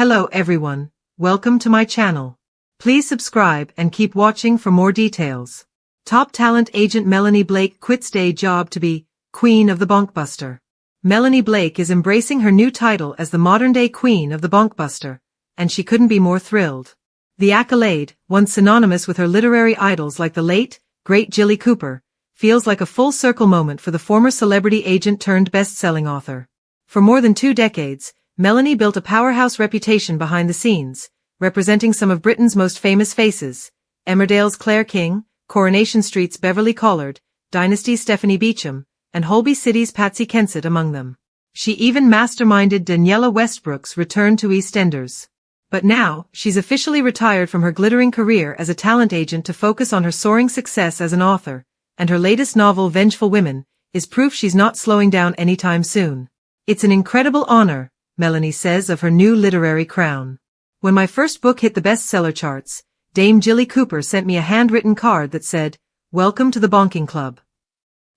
Hello everyone, welcome to my channel. Please subscribe and keep watching for more details. Top talent agent Melanie Blake quits day job to be Queen of the Bonkbuster. Melanie Blake is embracing her new title as the modern-day Queen of the Bonkbuster, and she couldn't be more thrilled. The accolade, once synonymous with her literary idols like the late, great Jilly Cooper, feels like a full-circle moment for the former celebrity agent turned best-selling author. For more than 2 decades, Melanie built a powerhouse reputation behind the scenes, representing some of Britain's most famous faces: Emmerdale's Claire King, Coronation Street's Beverly Collard, Dynasty's Stephanie Beacham, and Holby City's Patsy Kensit among them. She even masterminded Daniela Westbrook's return to EastEnders. But now, she's officially retired from her glittering career as a talent agent to focus on her soaring success as an author, and her latest novel Vengeful Women is proof she's not slowing down anytime soon. "It's an incredible honor," Melanie says of her new literary crown. "When my first book hit the bestseller charts, Dame Jilly Cooper sent me a handwritten card that said, 'Welcome to the Bonking Club.'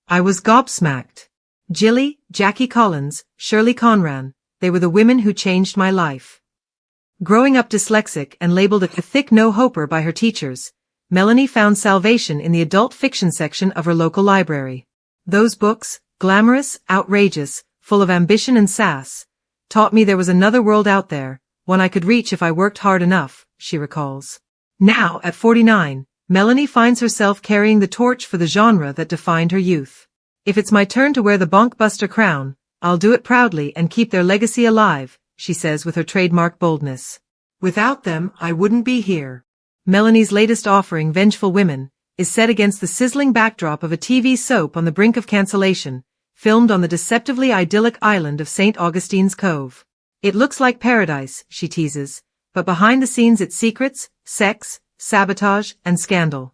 I was gobsmacked. Jilly, Jackie Collins, Shirley Conran, they were the women who changed my life." Growing up dyslexic and labeled a thick no-hoper by her teachers, Melanie found salvation in the adult fiction section of her local library. "Those books, glamorous, outrageous, full of ambition and sass, taught me there was another world out there, one I could reach if I worked hard enough," she recalls. Now, at 49, Melanie finds herself carrying the torch for the genre that defined her youth. "If it's my turn to wear the Bonkbuster crown, I'll do it proudly and keep their legacy alive," she says with her trademark boldness. "Without them, I wouldn't be here." Melanie's latest offering, Vengeful Women, is set against the sizzling backdrop of a TV soap on the brink of cancellation, filmed on the deceptively idyllic island of St. Augustine's Cove. "It looks like paradise," she teases, "but behind the scenes it's secrets, sex, sabotage, and scandal."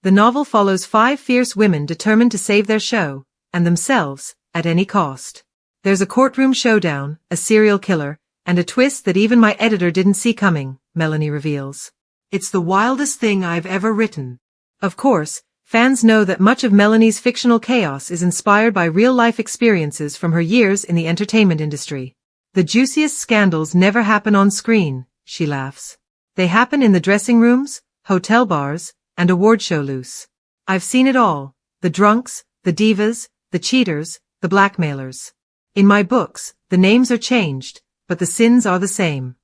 The novel follows 5 fierce women determined to save their show, and themselves, at any cost. There's a courtroom showdown, a serial killer, and a twist that even my editor didn't see coming, Melanie reveals. "It's the wildest thing I've ever written." Of course, fans know that much of Melanie's fictional chaos is inspired by real-life experiences from her years in the entertainment industry. "The juiciest scandals never happen on screen," she laughs. "They happen in the dressing rooms, hotel bars, and award show loose. I've seen it all: the drunks, the divas, the cheaters, the blackmailers. In my books, the names are changed, but the sins are the same."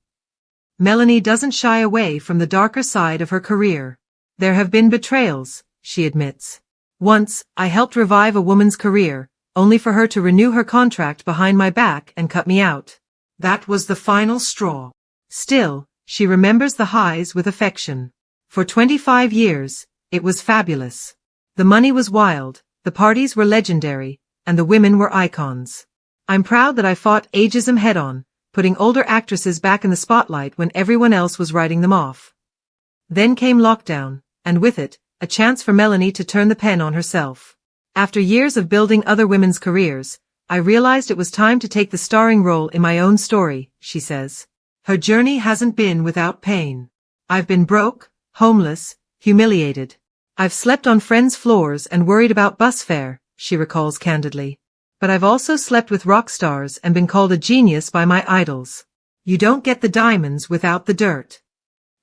Melanie doesn't shy away from the darker side of her career. "There have been betrayals," she admits. "Once, I helped revive a woman's career, only for her to renew her contract behind my back and cut me out. That was the final straw." Still, she remembers the highs with affection. "For 25 years, it was fabulous. The money was wild, the parties were legendary, and the women were icons. I'm proud that I fought ageism head-on, putting older actresses back in the spotlight when everyone else was writing them off." Then came lockdown, and with it, a chance for Melanie to turn the pen on herself. "After years of building other women's careers, I realized it was time to take the starring role in my own story," she says. Her journey hasn't been without pain. "I've been broke, homeless, humiliated. I've slept on friends' floors and worried about bus fare," she recalls candidly. "But I've also slept with rock stars and been called a genius by my idols. You don't get the diamonds without the dirt."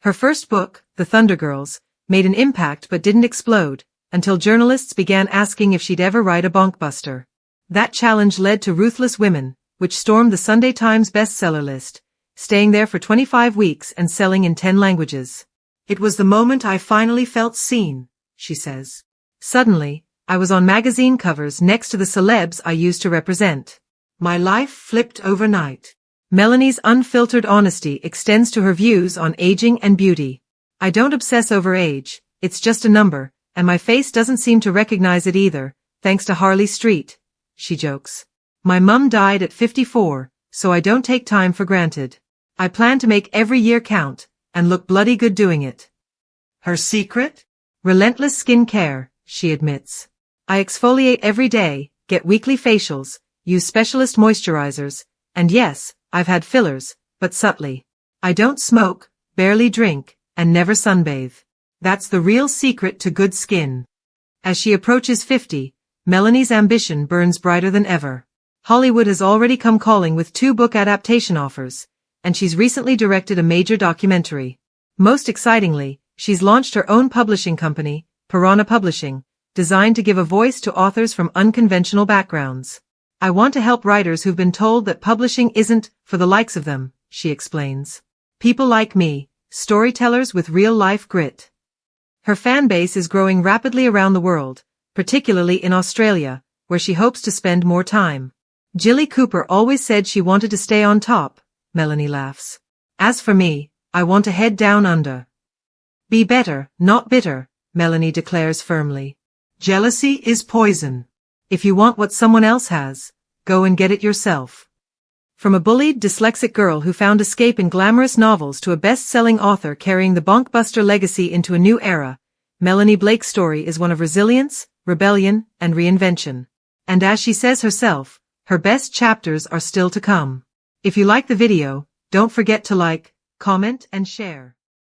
Her first book, The Thunder Girls, made an impact but didn't explode, until journalists began asking if she'd ever write a Bonkbuster. That challenge led to Ruthless Women, which stormed the Sunday Times bestseller list, staying there for 25 weeks and selling in 10 languages. "It was the moment I finally felt seen," she says. "Suddenly, I was on magazine covers next to the celebs I used to represent. My life flipped overnight." Melanie's unfiltered honesty extends to her views on aging and beauty. "I don't obsess over age, it's just a number, and my face doesn't seem to recognize it either, thanks to Harley Street," she jokes. "My mum died at 54, so I don't take time for granted. I plan to make every year count, and look bloody good doing it." Her secret? Relentless skin care, she admits. "I exfoliate every day, get weekly facials, use specialist moisturizers, and yes, I've had fillers, but subtly. I don't smoke, barely drink, and never sunbathe. That's the real secret to good skin." As she approaches 50, Melanie's ambition burns brighter than ever. Hollywood has already come calling with 2 book adaptation offers, and she's recently directed a major documentary. Most excitingly, she's launched her own publishing company, Piranha Publishing, designed to give a voice to authors from unconventional backgrounds. I want to help writers who've been told that publishing isn't for the likes of them, she explains. People like me, storytellers with real-life grit. Her fan base is growing rapidly around the world, particularly in Australia, where she hopes to spend more time. Jilly Cooper always said she wanted to stay on top, Melanie laughs. As for me, I want to head down under. Be better, not bitter, Melanie declares firmly. Jealousy is poison. If you want what someone else has, go and get it yourself. From a bullied dyslexic girl who found escape in glamorous novels to a best-selling author carrying the Bonkbuster legacy into a new era, Melanie Blake's story is one of resilience, rebellion, and reinvention. And as she says herself, her best chapters are still to come. If you like the video, don't forget to like, comment, and share.